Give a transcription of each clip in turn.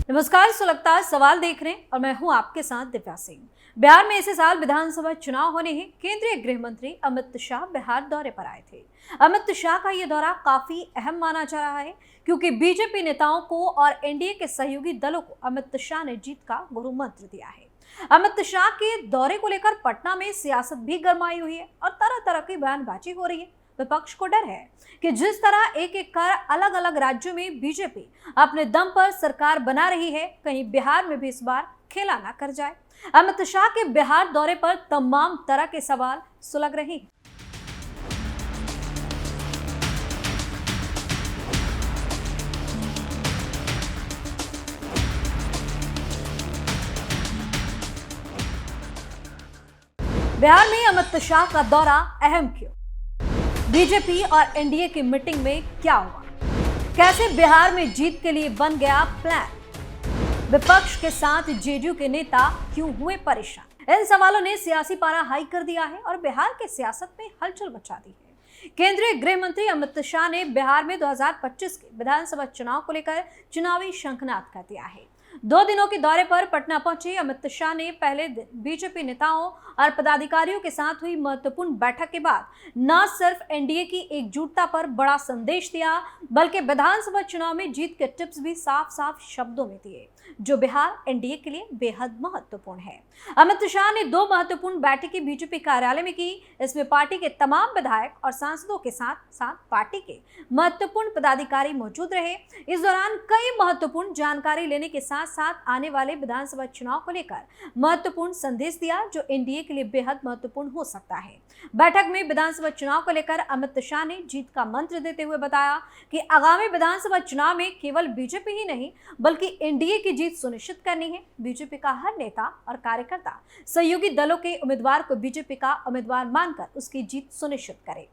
नमस्कार, सुलगता सवाल देख रहे हैं और मैं हूं आपके साथ दिव्या सिंह। बिहार में इसी साल विधानसभा चुनाव होने हैं। केंद्रीय गृह मंत्री अमित शाह बिहार दौरे पर आए थे। अमित शाह का यह दौरा काफी अहम माना जा रहा है क्योंकि बीजेपी नेताओं को और एनडीए के सहयोगी दलों को अमित शाह ने जीत का गुरु मंत्र दिया है। अमित शाह के दौरे को लेकर पटना में सियासत भी गरमाई हुई है और तरह तरह की बयानबाजी हो रही है। विपक्ष को डर है कि जिस तरह एक एक कर अलग अलग राज्यों में बीजेपी अपने दम पर सरकार बना रही है, कहीं बिहार में भी इस बार खेला ना कर जाए। अमित शाह के बिहार दौरे पर तमाम तरह के सवाल सुलग रहे हैं। बिहार में अमित शाह का दौरा अहम क्यों? बीजेपी और एनडीए की मीटिंग में क्या हुआ? कैसे बिहार में जीत के लिए बन गया प्लान? विपक्ष के साथ जेडीयू के नेता क्यों हुए परेशान? इन सवालों ने सियासी पारा हाई कर दिया है और बिहार के सियासत में हलचल मचा दी है। केंद्रीय गृह मंत्री अमित शाह ने बिहार में 2025 के विधानसभा चुनाव को लेकर चुनावी शंखनाद कर दिया है। 2 दिनों के दौरे पर पटना पहुंचे अमित शाह ने पहले दिन बीजेपी नेताओं और पदाधिकारियों के साथ हुई महत्वपूर्ण बैठक के बाद न सिर्फ एनडीए की एकजुटता पर बड़ा संदेश दिया, बल्कि विधानसभा चुनाव में जीत के टिप्स भी साफ साफ शब्दों में दिए, जो बिहार एनडीए के लिए बेहद महत्वपूर्ण है। अमित शाह ने 2 महत्वपूर्ण बैठकें बीजेपी कार्यालय में की। इसमें पार्टी के तमाम विधायक और सांसदों के साथ साथ पार्टी के महत्वपूर्ण पदाधिकारी मौजूद रहे। इस दौरान कई महत्वपूर्ण जानकारी लेने के साथ साथ आने वाले विधानसभा चुनाव को लेकर महत्वपूर्ण संदेश दिया, जो एनडीए के लिए बेहद महत्वपूर्ण हो सकता है। बैठक में विधानसभा चुनाव को लेकर अमित शाह ने जीत का मंत्र देते हुए बताया कि आगामी विधानसभा चुनाव में केवल बीजेपी ही नहीं बल्कि एनडीए की जीत सुनिश्चित करनी है। बीजेपी का हर नेता और कार्यकर्ता सहयोगी दलों के उम्मीदवार को बीजेपी का उम्मीदवार मानकर उसकी जीत सुनिश्चित करे।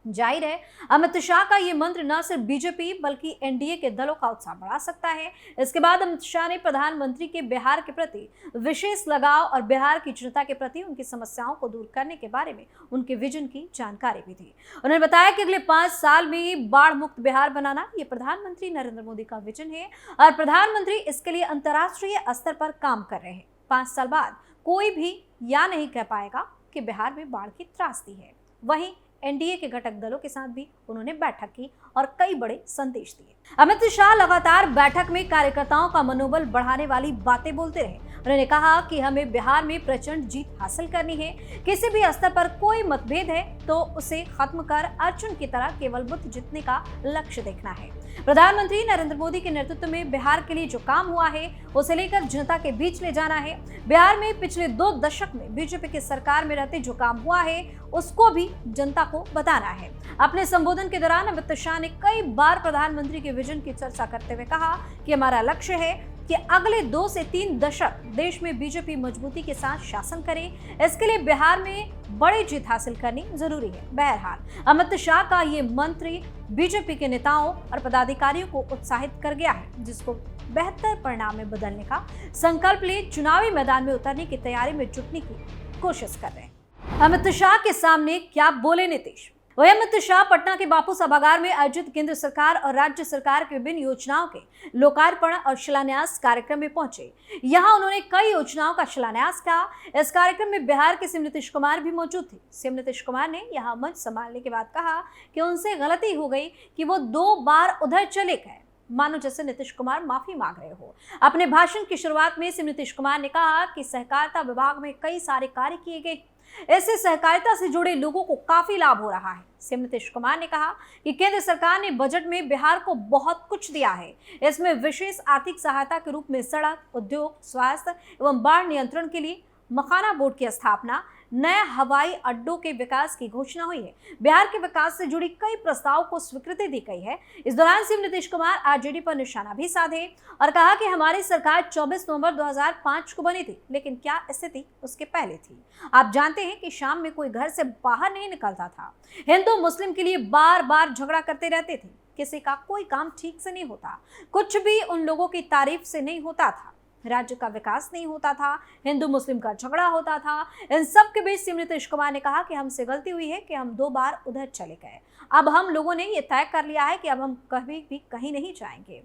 जाहिर है, अमित शाह का ये मंत्र न सिर्फ बीजेपी बल्कि एनडीए के दलों का उत्साह बढ़ा सकता है। इसके बाद अमित शाह ने प्रधानमंत्री के बिहार के प्रति विशेष लगाव और बिहार की जनता के प्रति उनकी समस्याओं को दूर करने के बारे में उनके विजन की जानकारी भी दी। उन्होंने बताया कि अगले 5 साल में बाढ़ मुक्त बिहार बनाना ये प्रधानमंत्री नरेंद्र मोदी का विजन है और प्रधानमंत्री इसके लिए अंतर्राष्ट्रीय स्तर पर काम कर रहे हैं। 5 साल बाद कोई भी यह नहीं कह पाएगा कि बिहार में बाढ़ की त्रासदी है। वहीं एनडीए के घटक दलों के साथ भी उन्होंने बैठक की और कई बड़े संदेश दिए। अमित शाह लगातार बैठक में कार्यकर्ताओं का मनोबल बढ़ाने वाली बातें बोलते रहे। उन्होंने कहा कि हमें बिहार में प्रचंड जीत हासिल करनी है। किसी भी स्तर पर कोई मतभेद है तो उसे खत्म कर अर्जुन की तरह केवल बुद्ध जीतने का लक्ष्य देखना है। प्रधानमंत्री नरेंद्र मोदी के नेतृत्व में बिहार के लिए जो काम हुआ है उसे लेकर जनता के बीच ले जाना है। बिहार में पिछले 2 दशक में बीजेपी की सरकार में रहते जो काम हुआ है उसको भी जनता को बताना है। अपने संबोधन के दौरान अमित शाह ने कई बार प्रधानमंत्री के विजन की चर्चा करते हुए कहा कि हमारा लक्ष्य है कि अगले 2 से 3 दशक देश में बीजेपी मजबूती के साथ शासन करे। इसके लिए बिहार में बड़ी जीत हासिल करनी जरूरी है। बहरहाल, अमित शाह का ये मंत्र बीजेपी के नेताओं और पदाधिकारियों को उत्साहित कर गया है, जिसको बेहतर परिणाम में बदलने का संकल्प लिए चुनावी मैदान में उतरने की तैयारी में जुटने की कोशिश कर रहे हैं। अमित शाह के सामने क्या बोले नीतीश? वही अमित शाह पटना के बापू सभागार में आयोजित केंद्र सरकार और राज्य सरकार की विभिन्न योजनाओं के लोकार्पण और शिलान्यास कार्यक्रम में पहुंचे। यहां उन्होंने कई योजनाओं का शिलान्यास किया। इस कार्यक्रम में बिहार के सीएम नीतीश कुमार भी मौजूद थे। सीएम नीतीश कुमार ने यहां मंच संभालने के बाद कहा कि उनसे गलती हो गई कि वो 2 बार उधर चले गए, मानो जैसे नीतीश कुमार माफी मांग रहे हो। अपने भाषण की शुरुआत में सीएम नीतीश कुमार ने कहा कि सहकारिता विभाग में कई सारे कार्य किए गए, इससे सहकारिता से जुड़े लोगों को काफी लाभ हो रहा है। सीएम नीतीश कुमार ने कहा कि केंद्र सरकार ने बजट में बिहार को बहुत कुछ दिया है। इसमें विशेष आर्थिक सहायता के रूप में सड़क, उद्योग, स्वास्थ्य एवं बाढ़ नियंत्रण के लिए मखाना बोर्ड की स्थापना, नए हवाई अड्डों के विकास की घोषणा हुई है। बिहार के विकास से जुड़ी कई प्रस्ताव को स्वीकृति दी गई है। इस दौरान सीएम नीतीश कुमार आरजेडी पर निशाना भी साधे और कहा कि हमारी सरकार 24 नवंबर 2005 को बनी थी, लेकिन क्या स्थिति उसके पहले थी? आप जानते हैं कि शाम में कोई घर से बाहर नहीं निकलता था। हिंदू मुस्लिम के लिए बार बार झगड़ा करते रहते थे। किसी का कोई काम ठीक से नहीं होता, कुछ भी उन लोगों की तारीफ से नहीं होता था। राज्य का विकास नहीं होता था, हिंदू मुस्लिम का झगड़ा होता था। इन सब के बीच सीएम नीतीश कुमार ने कहा कि हमसे गलती हुई है कि हम 2 बार उधर चले गए। अब हम लोगों ने ये तय कर लिया है कि अब हम कभी भी कहीं नहीं जाएंगे।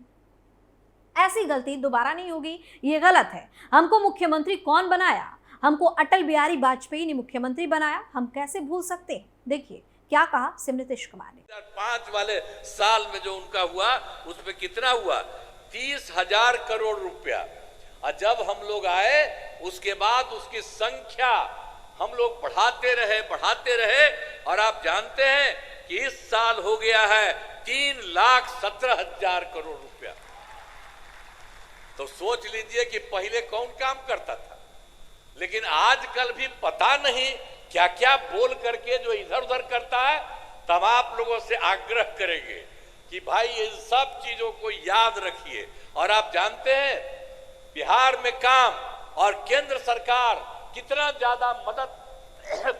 ऐसी गलती दोबारा नहीं होगी, ये गलत है। हमको मुख्यमंत्री कौन बनाया? हमको अटल बिहारी वाजपेयी ने मुख्यमंत्री बनाया, हम कैसे भूल सकते हैं। देखिए क्या कहा नीतीश कुमार ने। 2005 वाले साल में जो उनका हुआ उसमें कितना हुआ? 30,000 करोड़ रुपया। और जब हम लोग आए उसके बाद उसकी संख्या हम लोग बढ़ाते रहे और आप जानते हैं कि इस साल हो गया है 3,17,000 करोड़ रुपया। तो सोच लीजिए कि पहले कौन काम करता था, लेकिन आजकल भी पता नहीं क्या क्या बोल करके जो इधर उधर करता है। तब आप लोगों से आग्रह करेंगे कि भाई इन सब चीजों को याद रखिए। और आप जानते हैं बिहार में काम और केंद्र सरकार कितना ज्यादा मदद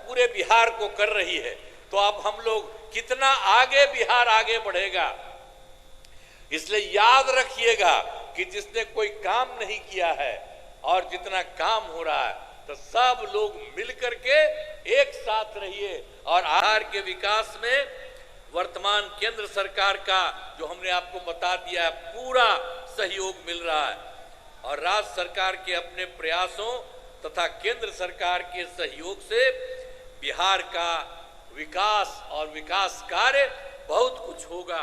पूरे बिहार को कर रही है। तो अब हम लोग कितना आगे बिहार आगे बढ़ेगा। इसलिए याद रखिएगा कि जिसने कोई काम नहीं किया है और जितना काम हो रहा है, तो सब लोग मिलकर के एक साथ रहिए। और बिहार के विकास में वर्तमान केंद्र सरकार का जो हमने आपको बता दिया है पूरा सहयोग मिल रहा है। और राज्य सरकार के अपने प्रयासों तथा केंद्र सरकार के सहयोग से बिहार का विकास और विकास कार्य बहुत कुछ होगा।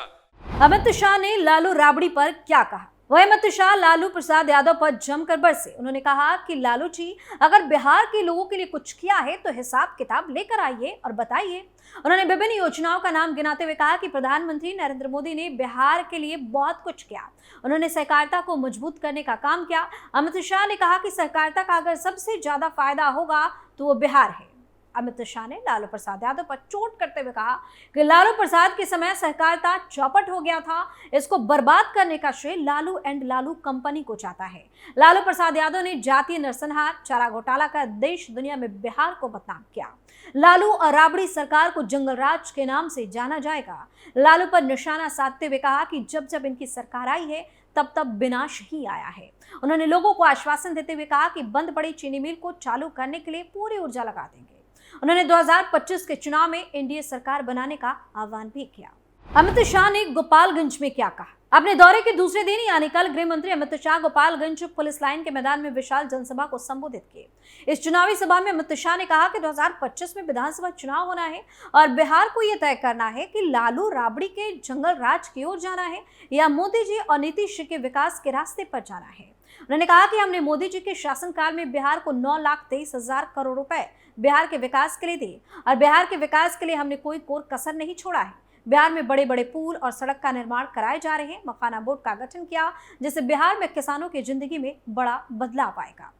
अमित शाह ने लालू राबड़ी पर क्या कहा? वह अमित शाह लालू प्रसाद यादव पर जमकर बरसे। उन्होंने कहा कि लालू जी अगर बिहार के लोगों के लिए कुछ किया है तो हिसाब किताब लेकर आइए और बताइए। उन्होंने विभिन्न योजनाओं का नाम गिनाते हुए कहा कि प्रधानमंत्री नरेंद्र मोदी ने बिहार के लिए बहुत कुछ किया। उन्होंने सहकारिता को मजबूत करने का काम किया। अमित शाह ने कहा कि सहकारिता का अगर सबसे ज्यादा फायदा होगा तो वो बिहार है। अमित शाह ने लालू प्रसाद यादव पर चोट करते हुए कहा कि लालू प्रसाद के समय सहकारिता चौपट हो गया था, इसको बर्बाद करने का श्रेय लालू एंड लालू कंपनी को जाता है। लालू प्रसाद यादव ने जातीय नरसंहार चारा घोटाला कर देश दुनिया में बिहार को बदनाम किया। लालू और राबड़ी सरकार को जंगल राज के नाम से जाना जाएगा। लालू पर निशाना साधते हुए कहा कि जब जब इनकी सरकार आई है तब तब विनाश ही आया है। उन्होंने लोगों को आश्वासन देते हुए कहा कि बंद पड़ी चीनी मिल को चालू करने के लिए पूरी ऊर्जा लगा देंगे। उन्होंने 2025 के चुनाव में एनडीए सरकार बनाने का आह्वान भी किया। अमित शाह ने गोपालगंज में क्या कहा? अपने दौरे के दूसरे दिन यानी कल गृह मंत्री अमित शाह गोपालगंज पुलिस लाइन के मैदान में विशाल जनसभा को संबोधित किए। इस चुनावी सभा में अमित शाह ने कहा कि 2025 में विधानसभा चुनाव होना है और बिहार को यह तय करना है कि लालू राबड़ी के जंगल राज की ओर जाना है या मोदी जी और नीतीश के विकास के रास्ते पर जाना है। उन्होंने कहा कि हमने मोदी जी के शासनकाल में बिहार को 9,23,000 करोड़ रुपए बिहार के विकास के लिए दिए और बिहार के विकास के लिए हमने कोई कोर कसर नहीं छोड़ा है। बिहार में बड़े बड़े पुल और सड़क का निर्माण कराए जा रहे हैं। मखाना बोर्ड का गठन किया जिससे बिहार में किसानों की जिंदगी में बड़ा बदलाव आएगा।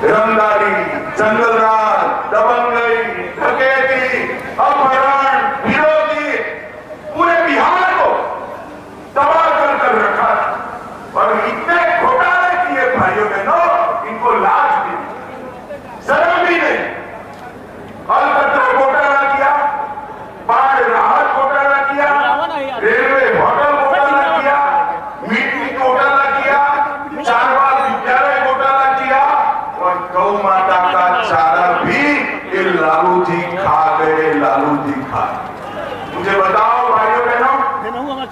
रंगदारी, जंगलराज, दबंगई, डकैती, अपहरण, विरोधी पूरे बिहार को तबाह कर रखा और इतने घोटाले किए भाइयों बहनों, इनको लाज भी नहीं, शर्म भी नहीं। अलकतरा घोटाला किया, बाढ़ राहत घोटाला किया, रेलवे होटल घोटाला किया, मीटिंग घोटाला किया, चारवाल विद्यालय घोटाला किया और गौ माता का चारा भी ये लालू जी खा गए। लालू जी खा। मुझे बताओ भाइयों बहनों,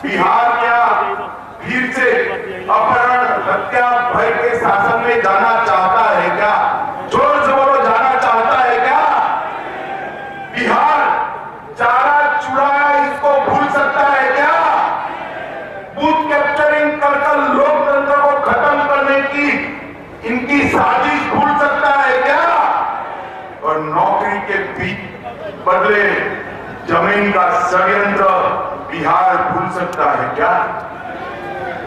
बिहार क्या फिर से अपहरण, हत्या, भय के शासन में जाना चाहता है क्या? जोर से बोलो, जाना चाहता है क्या? बिहार चारा चुराया इसको भूल सकता है क्या? बूथ कैप्चरिंग कर लोकतंत्र को खत्म करने की इनकी साजिश भूल सकता है क्या? और नौकरी के बदले जमीन का षड्यंत्र बिहार भूल सकता है क्या?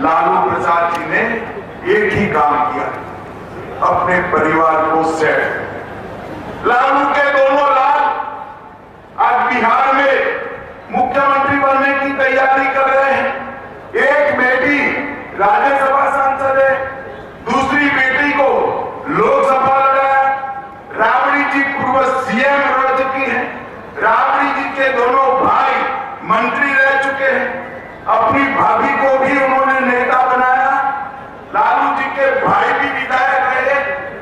लालू प्रसाद जी ने एक ही काम किया, अपने परिवार को सेट। लालू के दोनों लाल आज बिहार में मुख्यमंत्री बनने की तैयारी कर रहे हैं। एक बेटी राज्यसभा सांसद है, दूसरी बेटी को लोकसभा लड़ा है। राबड़ी जी पूर्व सीएम रह चुकी है। राबड़ी जी के दोनों भाई मंत्री रह चुके हैं। अपनी भाभी को भी उन्होंने नेता बनाया। लालू जी के भाई भी विधायक रहे।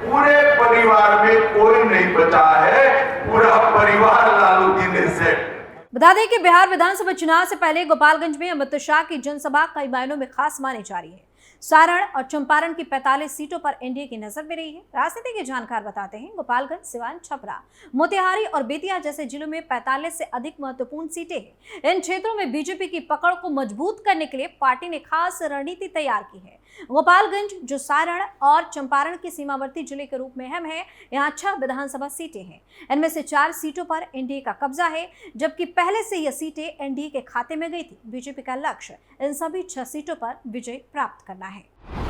पूरे परिवार में कोई नहीं बचा है, पूरा परिवार लालू जी ने सेट। बता दें कि बिहार विधानसभा चुनाव से पहले गोपालगंज में अमित शाह की जनसभा कई मायनों में खास मानी जा रही है। सारण और चंपारण की 45 सीटों पर एनडीए की नजर में रही है। राजनीति के जानकार बताते हैं गोपालगंज, सिवान, छपरा, मोतिहारी और बेतिया जैसे जिलों में 45 से अधिक महत्वपूर्ण सीटें हैं। इन क्षेत्रों में बीजेपी की पकड़ को मजबूत करने के लिए पार्टी ने खास रणनीति तैयार की है। गोपालगंज, जो सारण और चंपारण की सीमावर्ती जिले के रूप में अहम है, यहाँ 6 विधानसभा सीटें हैं। इनमें से 4 सीटों पर एनडीए का कब्जा है, जबकि पहले से यह सीटें एनडीए के खाते में गई थी। बीजेपी का लक्ष्य इन सभी 6 सीटों पर विजय प्राप्त करना है।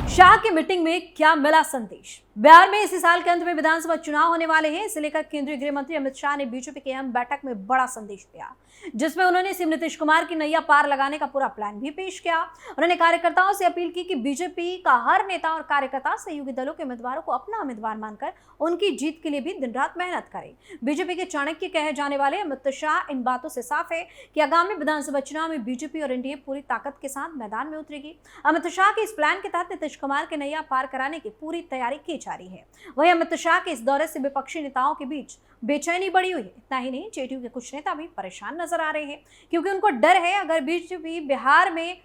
शाह की मीटिंग में क्या मिला संदेश? बिहार में इसी साल के अंत में विधानसभा चुनाव होने वाले हैं। इसे लेकर केंद्रीय गृह मंत्री अमित शाह ने बीजेपी की अहम बैठक में बड़ा संदेश दिया, जिसमें उन्होंने सीएम नीतीश कुमार की नैया पार लगाने का पूरा प्लान भी पेश किया। उन्होंने कार्यकर्ताओं से अपील की कि बीजेपी का हर नेता और कार्यकर्ता सहयोगी दलों के उम्मीदवारों को अपना उम्मीदवार मानकर उनकी जीत के लिए भी दिन रात मेहनत करे। बीजेपी के चाणक्य कहे जाने वाले अमित शाह इन बातों से साफ है कि आगामी विधानसभा चुनाव में बीजेपी और एनडीए पूरी ताकत के साथ मैदान में उतरेगी। अमित शाह के इस प्लान के तहत नीतीश कुमार के नैया पार कराने की पूरी तैयारी की जा रही है। वहीं अमित शाह के इस दौरे से विपक्षी नेताओं के बीच बेचैनी बढ़ी हुई है। इतना ही नहीं, जेडीयू के कुछ नेता भी परेशान नजर आ रहे हैं, क्योंकि उनको डर है अगर बीजेपी बिहार में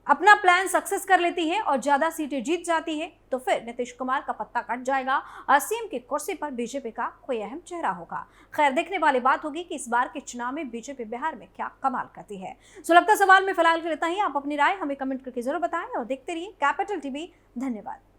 अपना प्लान सक्सेस कर लेती है और ज्यादा सीटें जीत जाती है तो फिर नीतीश कुमार का पत्ता कट जाएगा और सीएम की कुर्सी पर बीजेपी का कोई अहम चेहरा होगा। खैर, देखने वाली बात होगी कि इस बार के चुनाव में बीजेपी बिहार में क्या कमाल करती है। सुलभता सवाल में फिलहाल के लिए इतना ही। आप अपनी राय हमें कमेंट करके जरूर बताएं और देखते रहिए कैपिटल टीवी। धन्यवाद।